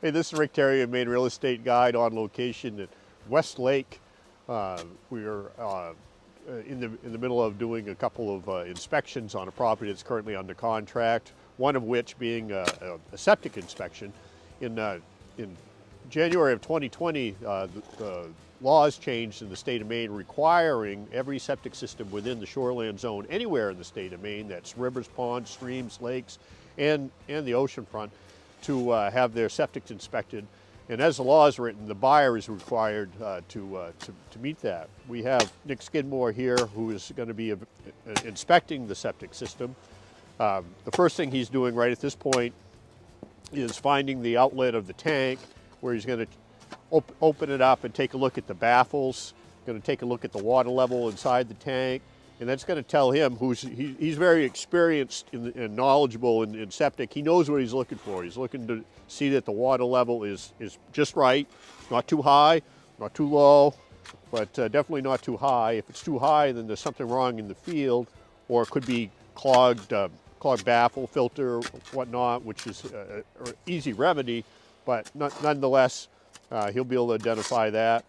Hey, this is Rick Terry, a Maine Real Estate Guide on location at West Lake. We are in the middle of doing a couple of inspections on a property that's currently under contract, one of which being a septic inspection. In January of 2020, the laws changed in the state of Maine requiring every septic system within the shoreland zone anywhere in the state of Maine, that's rivers, ponds, streams, lakes, and the ocean front, to have their septic inspected. And as the law is written, the buyer is required to meet that. We have Nick Skidmore here, who is going to be inspecting the septic system. The first thing he's doing right at this point is finding the outlet of the tank, where he's going to open it up and take a look at the baffles, going to take a look at the water level inside the tank, and that's going to tell him he's very experienced and knowledgeable in septic. He knows what he's looking for. He's looking to see that the water level is just right, not too high, not too low, but definitely not too high. If it's too high, then there's something wrong in the field, or it could be clogged baffle, filter, whatnot, which is an easy remedy, but nonetheless, he'll be able to identify that.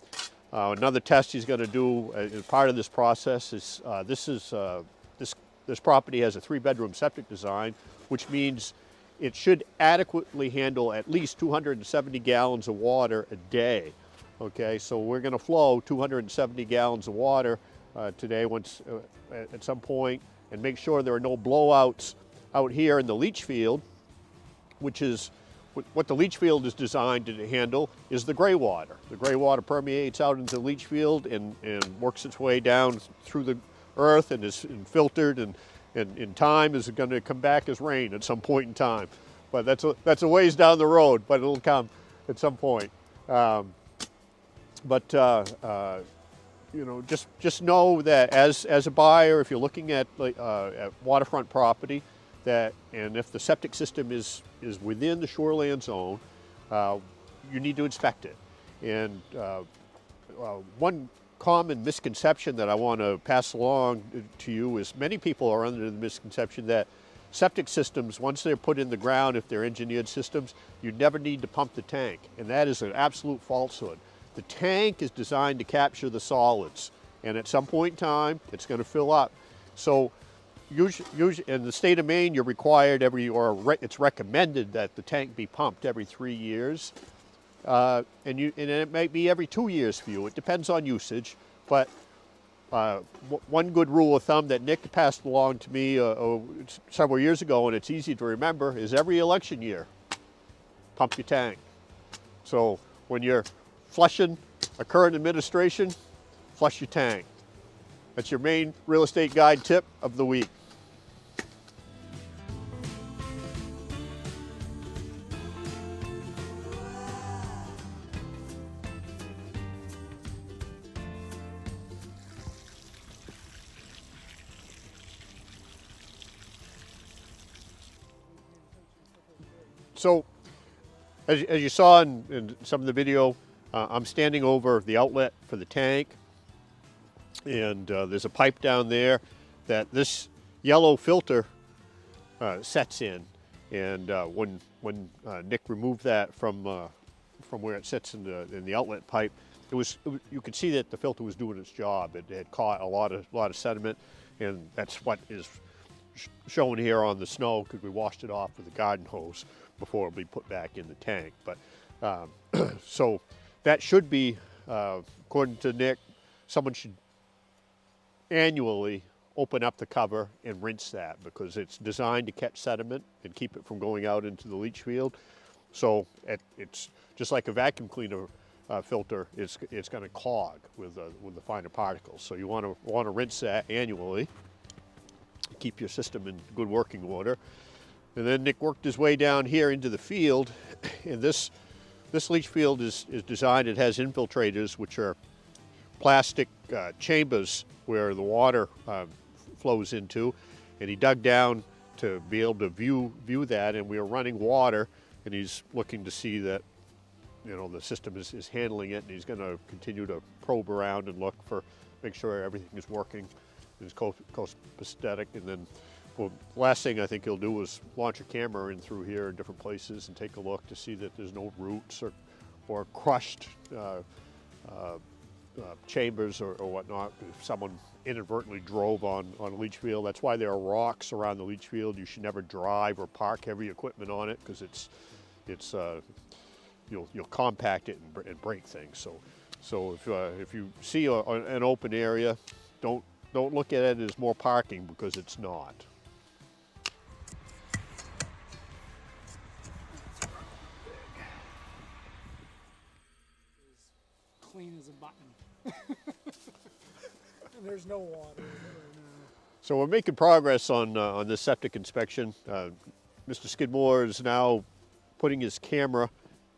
Another test he's going to do as part of this process is this property has a 3-bedroom septic design, which means it should adequately handle at least 270 gallons of water a day. Okay, so we're going to flow 270 gallons of water today at some point, and make sure there are no blowouts out here in the leach field, which is what the leach field is designed to handle is the gray water. The gray water permeates out into the leach field and works its way down through the earth and is filtered, and in time is going to come back as rain at some point in time. But that's a ways down the road, but it'll come at some point. You know, just know that as a buyer, if you're looking at waterfront property, and if the septic system is within the shoreland zone, you need to inspect it. And one common misconception that I want to pass along to you is many people are under the misconception that septic systems, once they're put in the ground, if they're engineered systems, you never need to pump the tank. And that is an absolute falsehood. The tank is designed to capture the solids, and at some point in time, it's going to fill up. So usually in the state of Maine, you're required it's recommended that the tank be pumped every 3 years. And it might be every 2 years for you. It depends on usage. But one good rule of thumb that Nick passed along to me several years ago, and it's easy to remember, is every election year, pump your tank. So when you're flushing a current administration, flush your tank. That's your Maine Real Estate Guide tip of the week. So, as you saw in some of the video, I'm standing over the outlet for the tank, and there's a pipe down there that this yellow filter sets in. And when Nick removed that from where it sits in the outlet pipe, you could see that the filter was doing its job. It had caught a lot of sediment, and that's what is shown here on the snow, because we washed it off with a garden hose before it'll be put back in the tank. But so that should be, according to Nick, someone should annually open up the cover and rinse that, because it's designed to catch sediment and keep it from going out into the leach field. So it's just like a vacuum cleaner filter. It's going to clog with the finer particles. So you want to rinse that annually, keep your system in good working order. And then Nick worked his way down here into the field, and this leach field is designed, it has infiltrators, which are plastic chambers where the water flows into, and he dug down to be able to view that, and we were running water, and he's looking to see that, you know, the system is handling it, and he's going to continue to probe around and make sure everything is working, is copacetic, and then Well, last thing I think he'll do is launch a camera in through here in different places and take a look to see that there's no roots or crushed chambers or whatnot. If someone inadvertently drove on a leach field, that's why there are rocks around the leach field. You should never drive or park heavy equipment on it because you'll compact it and break things. So if you see an open area, don't look at it as more parking because it's not. As clean as a button. And there's no water in it right now. So we're making progress on this septic inspection. Mr. Skidmore is now putting his camera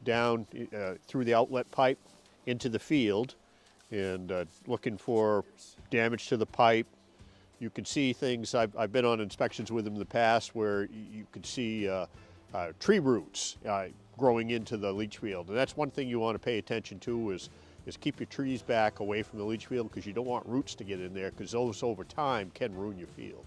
down through the outlet pipe into the field and looking for damage to the pipe. You can see things, I've been on inspections with him in the past where you can see tree roots growing into the leach field. And that's one thing you want to pay attention to is keep your trees back away from the leach field because you don't want roots to get in there because those over time can ruin your field.